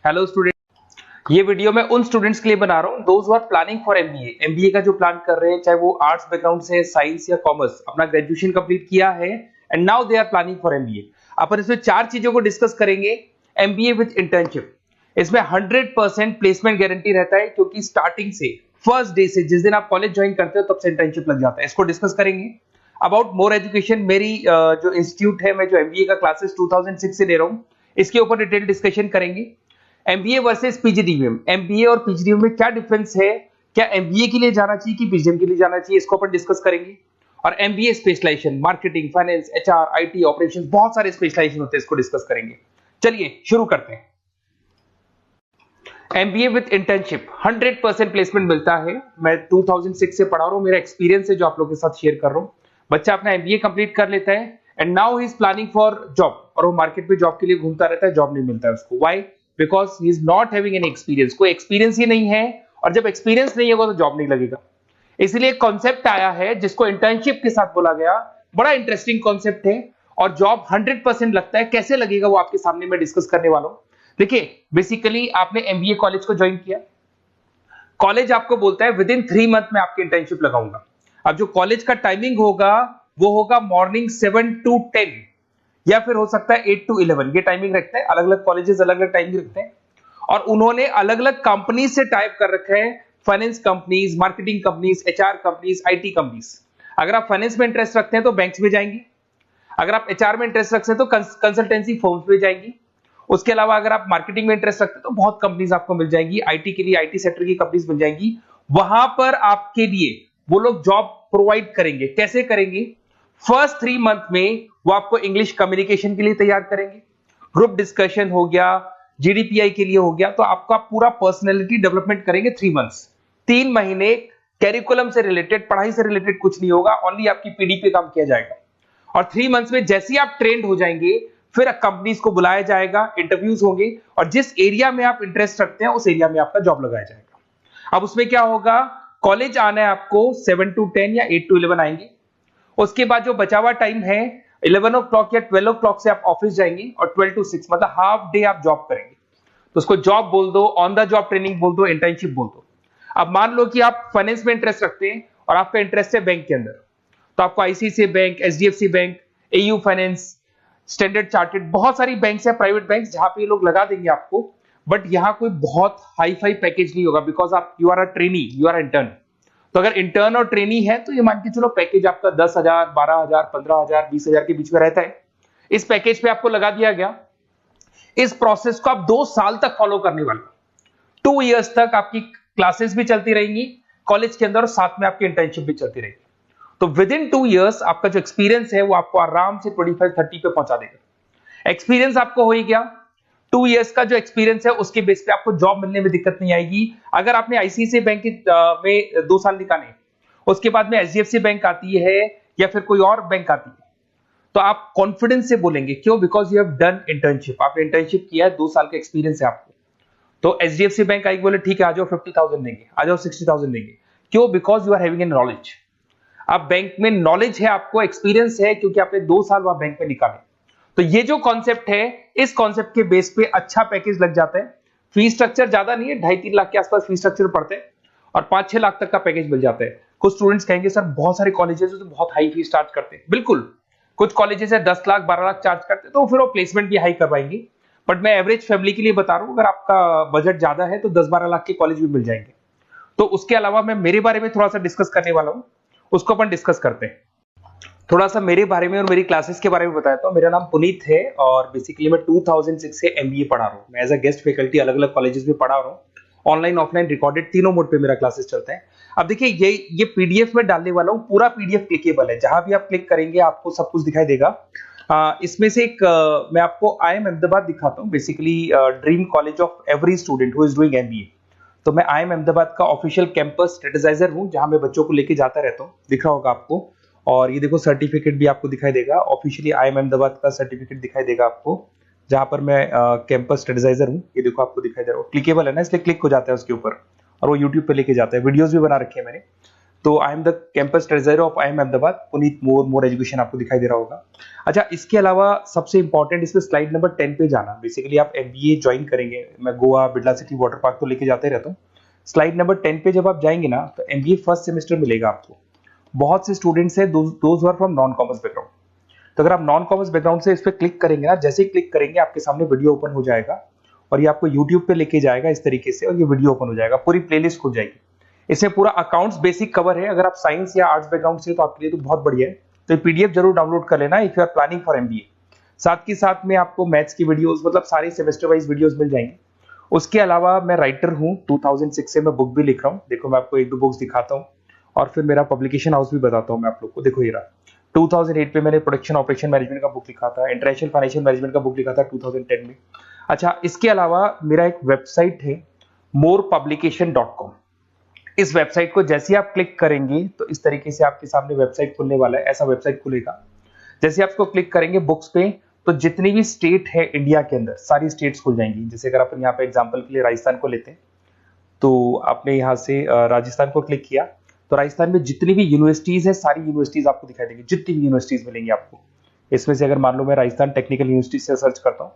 Hello student, ये video मैं उन स्टूडेंट्स के लिए बना रहा हूँ those who are planning for MBA. MBA का जो प्लान कर रहे हैं, चाहे वो आर्ट्स बैकग्राउंड से, साइंस या कॉमर्स, अपना ग्रेजुएशन कंप्लीट किया है and now they are planning for MBA. अपन इसमें चार चीजों को डिस्कस करेंगे। एमबीए विद इंटर्नशिप, इसमें 100% प्लेसमेंट गारंटी रहता है क्योंकि स्टार्टिंग से फर्स्ट डे से जिस दिन आप कॉलेज ज्वाइन करते हो तब से इंटर्नशिप लग जाता है। इसको डिस्कस करेंगे। अबाउट मोर एजुकेशन, मेरी जो इंस्टीट्यूट है, मैं जो एमबीए का क्लासेस 2006 से ले रहा हूँ, इसके ऊपर डिटेल डिस्कशन करेंगे। एमबीए वर्सेस पीजीडीएम, एमबीए और पीजीडीएम में क्या डिफरेंस है, क्या एमबीए के लिए जाना चाहिए कि पीजीडीएम के लिए जाना चाहिए, इसको अपन डिस्कस करेंगे। और MBA specialisation, marketing, finance, HR, IT, operations, बहुत सारे स्पेशलाइजेशन होते हैं, इसको डिस्कस करेंगे। चलिए शुरू करते हैं। एमबीए विद इंटर्नशिप 100% प्लेसमेंट मिलता है। मैं 2006 से पढ़ा रहा हूं, मेरा एक्सपीरियंस है जो आप लोगों के साथ शेयर कर रहा हूं। बच्चा अपना एमबीए कंप्लीट कर लेता है and now he is planning for job, और वो मार्केट में जॉब के लिए घूमता रहता है, जॉब नहीं मिलता है उसको। Why? Because he is not having any experience. कोई एक्सपीरियंस ही नहीं है, और जब एक्सपीरियंस नहीं होगा तो जॉब नहीं लगेगा। इसलिए एक कॉन्सेप्ट आया है जिसको इंटर्नशिप के साथ बोला गया। बड़ा इंटरेस्टिंग कॉन्सेप्ट है और जॉब 100% लगता है। कैसे लगेगा वो आपके सामने मैं डिस्कस करने वाला हूं। देखिए, बेसिकली आपने एमबीए कॉलेज को ज्वाइन किया, कॉलेज आपको बोलता है विद इन 3 मंथ में आपकी इंटर्नशिप लगाऊंगा। अब जो कॉलेज का टाइमिंग होगा वो होगा मॉर्निंग 7 to 10 या फिर हो सकता है 8 to 11, ये टाइमिंग रखते हैं। अलग अलग कॉलेजेस अलग अलग टाइमिंग रखते हैं और उन्होंने अलग अलग कंपनी से टाइप कर रखा है। Finance companies, marketing companies, HR companies, IT companies. अगर आप फाइनेंस में इंटरेस्ट रखते हैं तो बैंक्स में जाएंगे, अगर आप एचआर में इंटरेस्ट रखते हैं तो कंसल्टेंसी फर्म्स में जाएंगी। उसके अलावा अगर आप मार्केटिंग में इंटरेस्ट रखते हैं तो बहुत कंपनीज आपको मिल जाएंगी। आईटी के लिए आईटी सेक्टर की कंपनीज मिल जाएंगी। वहां पर आपके लिए वो लोग जॉब प्रोवाइड करेंगे। कैसे करेंगे? फर्स्ट 3 मंथ में वो आपको इंग्लिश कम्युनिकेशन के लिए तैयार करेंगे, ग्रुप डिस्कशन हो गया, जीडीपीआई के लिए हो गया, तो आपका पूरा पर्सनैलिटी डेवलपमेंट करेंगे 3 मंथ्स। 3 महीने कैरिकुलम से रिलेटेड, पढ़ाई से रिलेटेड कुछ नहीं होगा, ओनली आपकी पीडी पे काम किया जाएगा। और 3 मंथ्स में जैसे ही आप ट्रेंड हो जाएंगे फिर कंपनीज को बुलाया जाएगा, इंटरव्यूज होंगे और जिस एरिया में आप इंटरेस्ट रखते हैं उस एरिया में आपका जॉब लगाया जाएगा। अब उसमें क्या होगा, कॉलेज आना है आपको 7 to 10 या 8 to 11 आएंगे। उसके बाद जो बचा हुआ टाइम है 11 o'clock या 12 o'clock से आप ऑफिस जाएंगे और 12 to 6 मतलब हाफ डे आप जॉब करेंगे। तो उसको जॉब बोल दो, ऑन द जॉब ट्रेनिंग बोल दो, इंटर्नशिप बोल दो। अब मान लो कि आप फाइनेंस में इंटरेस्ट रखते हैं और आपका इंटरेस्ट है बैंक के अंदर, तो आपको ICICI bank, HDFC bank, AU finance, standard chartered, बहुत सारी बैंक्स है, प्राइवेट बैंक्स, जहां पे ये लोग लगा देंगे आपको। बट यहां कोई बहुत हाई फाई पैकेज नहीं होगा बिकॉज आप you are a trainee, you are intern. तो अगर इंटर्न और ट्रेनी है तो ये मान के चलो पैकेज आपका 10,000, 12,000, 15,000, 20,000 के बीच में रहता है। इस पैकेज पे आपको लगा दिया गया। इस प्रोसेस को आप 2 साल तक फॉलो करने वाले। 2 इयर्स तक आपकी क्लासेस भी चलती रहेंगी कॉलेज के अंदर और साथ में आपकी इंटर्नशिप भी चलती रहेगी। तो विद इन 2 इयर्स आपका जो एक्सपीरियंस है वो आपको आराम से 25-30 पे पहुंचा देगा। एक्सपीरियंस आपको हो ही गया। 2 इयर्स का जो एक्सपीरियंस है उसके बेस पे आपको जॉब मिलने में दिक्कत नहीं आएगी। अगर आपने आईसीआईसीआई बैंक में 2 साल निकाले, उसके बाद में एचडीएफसी बैंक आती है या फिर कोई और बैंक आती है, तो आप कॉन्फिडेंस से बोलेंगे। क्यों? Because you have done internship, आपने इंटर्नशिप किया है, 2 साल का एक्सपीरियंस है आपको। तो एचडीएफसी बैंक आएगी, बोले ठीक है आ जाओ 50,000 देंगे, आ जाओ 60,000 देंगे। क्यों? Because you are having an knowledge. आप बैंक में नॉलेज है, आपको एक्सपीरियंस है क्योंकि आपने 2 साल वहां बैंक में निकाले। तो ये जो कॉन्सेप्ट है, इस कॉन्सेप्ट के बेस पे अच्छा पैकेज लग जाता है। फीस स्ट्रक्चर ज्यादा नहीं है, 2.5-3 लाख के आसपास फीस स्ट्रक्चर पड़ते हैं और 5-6 लाख तक का पैकेज मिल जाता है। कुछ स्टूडेंट्स कहेंगे सर बहुत सारे कॉलेजेस तो बहुत हाई फीस चार्ज करते हैं। बिल्कुल, कुछ कॉलेजेस है 10 लाख 12 लाख चार्ज करते हैं, तो फिर वो प्लेसमेंट भी हाई करवाएंगे। बट मैं एवरेज फैमिली के लिए बता रहा हूं, अगर आपका बजट ज्यादा है तो 10-12 लाख के कॉलेज भी मिल जाएंगे। तो उसके अलावा मैं मेरे बारे में थोड़ा सा डिस्कस करने वाला हूं, उसको अपन डिस्कस करते हैं। थोड़ा सा मेरे बारे में और मेरी क्लासेस के बारे में बताता हूं। मेरा नाम पुनीत है और बेसिकली मैं 2006 से एमबीए पढ़ा रहा हूं। मैं एज अ गेस्ट फैकल्टी अलग अलग कॉलेजेस में पढ़ा रहा हूं। ऑनलाइन, ऑफलाइन, रिकॉर्डेड, तीनों मोड पे मेरा क्लासेस चलता है। अब देखिए, ये पीडीएफ में डालने वाला हूं, पूरा पीडीएफ क्लिकेबल है। जहां भी आप क्लिक करेंगे आपको सब कुछ दिखाई देगा। इसमें से एक मैं आपको IIM अहमदाबाद दिखाता हूं। Basically dream college of every student who is doing MBA. तो मैं IIM अहमदाबाद का ऑफिशियल कैंपस स्ट्रेटेजाइजर हूं, जहां मैं बच्चों को लेके जाता रहता हूं। दिख रहा होगा आपको। और ये देखो सर्टिफिकेट भी आपको दिखाई देगा, ऑफिशियली IIM अहमदाबाद का सर्टिफिकेट दिखाई देगा आपको, जहां पर मैं कैंपस स्ट्रेटेजाइजर हूं। ये देखो आपको दिखाई दे रहा है, क्लिकेबल है ना, इसलिए क्लिक हो जाता है उसके ऊपर और वो यूट्यूब पे लेके जाता है। वीडियोस भी बना रखे हैं मैंने। तो I am the campus treasurer of IIM Ahmedabad, Puneet more education आपको दिखाई दे रहा होगा। अच्छा, इसके अलावा सबसे इंपॉर्टेंट इस पे स्लाइड नंबर 10 पे जाना। बेसिकली आप MBA ज्वाइन करेंगे, मैं Goa, Birla city, water park तो लेके जाते रहता हूँ। स्लाइड नंबर 10 पे जब आप जाएंगे ना, तो MBA फर्स्ट सेमेस्टर मिलेगा आपको। बहुत से स्टूडेंट्स हैं those are from non commerce background. तो अगर आप नॉन कॉमर्स बैकग्राउंड से इस पे क्लिक करेंगे ना, जैसे ही क्लिक करेंगे आपके सामने वीडियो ओपन हो जाएगा और ये आपको YouTube पे लेके जाएगा इस तरीके से, और ये वीडियो ओपन हो जाएगा, पूरी प्लेलिस्ट खुल जाएगी। इसमें पूरा अकाउंट्स बेसिक कवर है। अगर आप साइंस या आर्ट्स बैकग्राउंड से तो आपके लिए तो बहुत बढ़िया है। तो ये PDF जरूर डाउनलोड कर लेना if you are planning for MBA। साथ के साथ में आपको मैथ्स की वीडियोस, मतलब सारे सेमेस्टर वाइज वीडियोस मिल जाएंगे। उसके अलावा मैं राइटर हूँ, 2006 से मैं बुक भी लिख रहा हूँ। देखो मैं आपको एक दो बुक्स दिखाता हूँ और फिर मेरा पब्लिकेशन हाउस भी बताता हूँ मैं आप लोग को। देखो ये रहा, 2008 में मैंने प्रोडक्शन ऑपरेशन मैनेजमेंट का बुक लिखा था, इंटरनेशनल फाइनेंशियल मैनेजमेंट का बुक लिखा था 2010 में। अच्छा, इसके अलावा मेरा एक वेबसाइट है morepublication.com। इस वेबसाइट को जैसे ही आप क्लिक करेंगे तो इस तरीके से आपके सामने वेबसाइट खुलने वाला है, ऐसा वेबसाइट खुलेगा। जैसे आप इसको क्लिक करेंगे बुक्स पे, तो जितनी भी स्टेट है इंडिया के अंदर सारी स्टेट्स खुल जाएंगी। जैसे अगर अपन यहाँ पे एग्जांपल के लिए राजस्थान को लेते हैं, तो आपने यहाँ से राजस्थान को क्लिक किया तो राजस्थान में जितनी भी यूनिवर्सिटीज है सारी यूनिवर्सिटीज आपको दिखाई देंगी, जितनी भी यूनिवर्सिटीज मिलेंगी आपको। इसमें से अगर मान लो मैं राजस्थान टेक्निकल यूनिवर्सिटी से सर्च करता हूँ,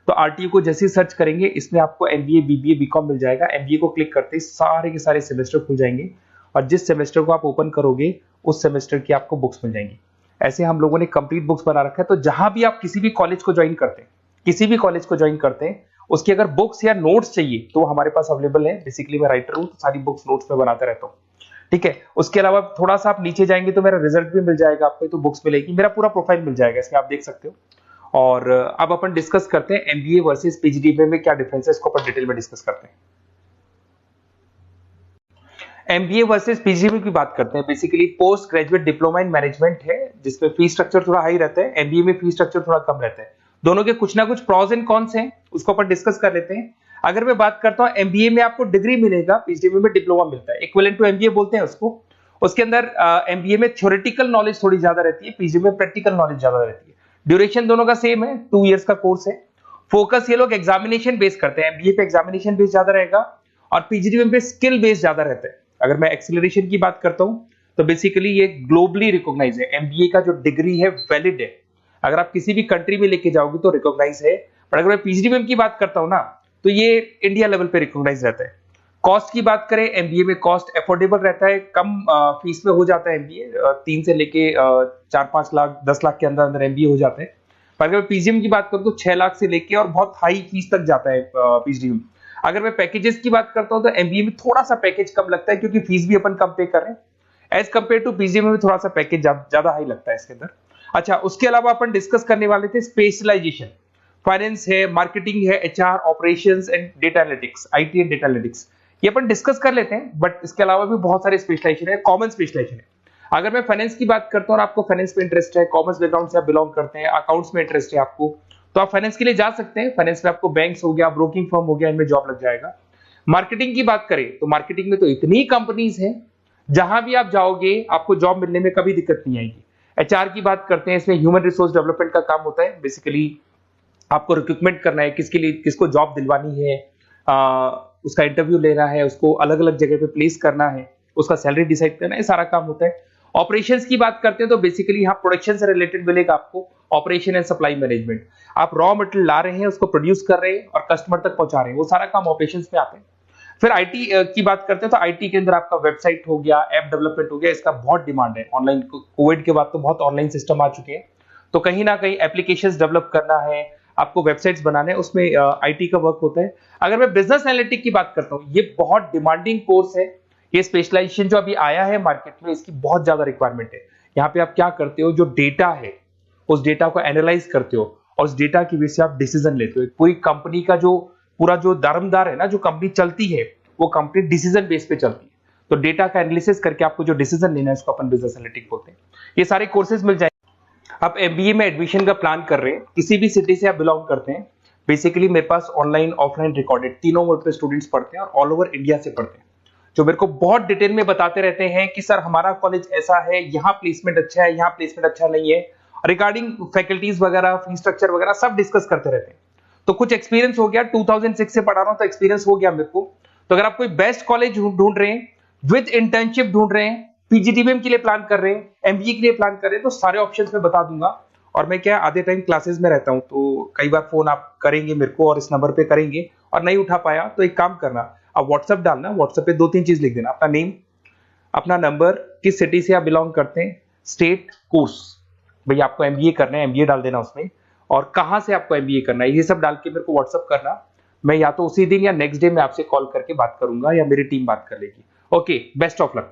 तो RTU को जैसे ही सर्च करेंगे इसमें आपको MBA, BBA, BCom मिल जाएगा। MBA को क्लिक करते ही सारे के सारे सेमेस्टर खुल जाएंगे और जिस सेमेस्टर को आप ओपन करोगे उस सेमेस्टर की आपको बुक्स मिल जाएंगी। ऐसे हम लोगों ने कंप्लीट बुक्स बना रखा है। तो जहां भी आप किसी भी कॉलेज को ज्वाइन करते हैं, किसी भी कॉलेज को ज्वाइन करते हैं, उसकी अगर बुक्स या नोट्स चाहिए तो हमारे पास अवेलेबल है। बेसिकली मैं राइटर हूँ तो सारी बुक्स नोट्स में बनाता रहता हूँ, ठीक है। उसके अलावा थोड़ा सा आप नीचे जाएंगे तो मेरा रिजल्ट भी मिल जाएगा आपको, तो बुक्स मिलेगी, मेरा पूरा प्रोफाइल मिल जाएगा, इसमें आप देख सकते हो। और अब अपन डिस्कस करते हैं MBA वर्सेस PGDBA में क्या डिफरेंस है, इसको अपन डिटेल में डिस्कस करते हैं। MBA वर्सेस PGDBA की बात करते हैं। Basically post graduate diploma in management है, जिसमें फी स्ट्रक्चर थोड़ा हाई रहता है। MBA में फी स्ट्रक्चर थोड़ा कम रहता है। दोनों के कुछ ना कुछ प्रॉज एंड कॉन्स हैं, उसको अपन डिस्कस कर लेते हैं। अगर मैं बात करता हूं MBA में आपको डिग्री मिलेगा, PGDBA में डिप्लोमा मिलता है, इक्विवेलेंट टू MBA बोलते हैं उसको। उसके अंदर MBA में थ्योरेटिकल नॉलेज थोड़ी ज्यादा रहती है, PGDBA में प्रैक्टिकल नॉलेज ज्यादा रहती है। ड्यूरेशन दोनों का सेम है, 2 इयर्स का कोर्स है। फोकस ये लोग एग्जामिनेशन बेस करते हैं, MBA पे एग्जामिनेशन बेस ज्यादा रहेगा और PGDBA पे स्किल बेस ज्यादा रहता है। अगर मैं एक्सीलरेशन की बात करता हूं तो बेसिकली ये ग्लोबली रिकॉग्नाइज है। MBA का जो डिग्री है वैलिड है, अगर आप किसी भी कंट्री में लेके जाओगे तो रिकॉग्नाइज है। पर अगर मैं PGDBA की बात करता हूं ना, तो ये इंडिया लेवल पे रिकॉग्नाइज रहता है। कॉस्ट की बात करें, MBA में कॉस्ट अफोर्डेबल रहता है, कम फीस में हो जाता है MBA, 3 से लेके 4-5 लाख 10 लाख के अंदर अंदर MBA हो जाते हैं। पर अगर PGDBA की बात करूं तो 6 लाख से लेके और बहुत हाई फीस तक जाता है PGDBA। अगर मैं पैकेजेस की बात करता हूं तो MBA में थोड़ा सा पैकेज कम लगता है, क्योंकि फीस भी अपन कम पे कर रहे हैं। एज कंपेयर टू PGDBA में थोड़ा सा पैकेज ज्यादा हाई लगता है इसके अंदर। अच्छा, उसके अलावा अपन डिस्कस करने वाले थे स्पेशलाइजेशन। फाइनेंस है, मार्केटिंग है, HR, operations and data analytics, IT and data analytics, ये अपन डिस्कस कर लेते हैं। बट इसके अलावा भी बहुत सारे स्पेशलाइजेशन है, कॉमन स्पेशलाइजेशन है। अगर मैं फाइनेंस की बात करता हूं और आपको फाइनेंस में इंटरेस्ट है, कॉमर्स बैकग्राउंड से आप बिलोंग करते हैं, अकाउंट्स में इंटरेस्ट है आपको, तो आप फाइनेंस के लिए जा सकते हैं। फाइनेंस में आपको बैंक्स हो गया, ब्रोकिंग फर्म हो गया, इनमें जॉब लग जाएगा। मार्केटिंग की बात करें तो मार्केटिंग में तो इतनी कंपनीज हैं, जहां भी आप जाओगे आपको जॉब मिलने में कभी दिक्कत नहीं आएगी। HR की बात करते हैं, इसमें ह्यूमन रिसोर्स डेवलपमेंट का काम होता है। बेसिकली आपको रिक्रूटमेंट करना है, किसके लिए किसको जॉब दिलवानी है, उसका इंटरव्यू लेना है, उसको अलग अलग जगह पे प्लेस करना है, उसका सैलरी डिसाइड करना है, सारा काम होता है। ऑपरेशंस की बात करते हैं तो बेसिकली यहाँ प्रोडक्शन से रिलेटेड मिलेगा आपको, ऑपरेशन एंड सप्लाई मैनेजमेंट। आप रॉ मटेरियल ला रहे हैं, उसको प्रोड्यूस कर रहे हैं और कस्टमर तक पहुंचा रहे हैं, वो सारा काम ऑपरेशंस में आते हैं। फिर IT की बात करते हैं तो IT के अंदर आपका वेबसाइट हो गया, ऐप डेवलपमेंट हो गया, इसका बहुत डिमांड है। ऑनलाइन कोविड के बाद तो बहुत ऑनलाइन सिस्टम आ चुके हैं, तो कहीं ना कहीं एप्लीकेशंस डेवलप करना है, आपको वेबसाइट्स बनाने हैं, उसमें IT का वर्क होता है। अगर मैं बिजनेस एनालिटिक की बात करता हूँ, ये बहुत डिमांडिंग कोर्स है। ये स्पेशलाइजेशन जो अभी आया है मार्केट में, इसकी बहुत ज्यादा रिक्वायरमेंट है। यहाँ पे आप क्या करते हो, जो डेटा है उस डेटा को एनालाइज करते हो और उस डेटा की वजह से आप डिसीजन लेते हो। पूरी कंपनी का जो पूरा जो दारमदार है ना, जो कंपनी चलती है वो कंपनी डिसीजन बेस पे चलती है। तो डेटा का एनालिसिस करके आपको जो डिसीजन लेना है उसको अपन बिजनेस एनालिटिक बोलते हैं। ये सारे कोर्सेज मिल जाएंगे। आप MBA में एडमिशन का प्लान कर रहे हैं, किसी भी सिटी से आप बिलोंग करते हैं, बेसिकली मेरे पास ऑनलाइन ऑफलाइन रिकॉर्डेड तीनों मोड पे स्टूडेंट्स पढ़ते हैं और ऑल ओवर इंडिया से पढ़ते हैं, जो मेरे को बहुत डिटेल में बताते रहते हैं कि सर हमारा कॉलेज ऐसा है, यहाँ प्लेसमेंट अच्छा है, यहाँ प्लेसमेंट अच्छा नहीं है, रिगार्डिंग फैकल्टीज वगैरह, फी स्ट्रक्चर वगैरह सब डिस्कस करते रहते हैं। तो कुछ एक्सपीरियंस हो गया, 2006 से पढ़ा रहा हूं तो एक्सपीरियंस हो गया मेरे को। तो अगर आप कोई बेस्ट कॉलेज ढूंढ रहे हैं, विद इंटर्नशिप ढूंढ रहे हैं, पीजीटीबीएम के लिए प्लान कर रहे हैं, एमबीए के लिए प्लान कर रहे हैं, तो सारे ऑप्शंस मैं बता दूंगा। और मैं क्या आधे टाइम क्लासेस में रहता हूं, तो कई बार फोन आप करेंगे मेरे को और इस नंबर पे करेंगे और नहीं उठा पाया तो एक काम करना, आप व्हाट्सएप डालना, व्हाट्सएप पे 2-3 चीज लिख देना, अपना नेम, अपना नंबर, किस सिटी से आप बिलोंग करते हैं, स्टेट, कोर्स, भाई आपको एमबीए करना है एमबीए डाल देना उसमें, और कहां से आपको एमबीए करना है, ये सब डाल के मेरे को व्हाट्सएप करना। मैं या तो उसी दिन या नेक्स्ट डे में आपसे कॉल करके बात करूंगा या मेरी टीम बात कर लेगी। Okay, best of luck.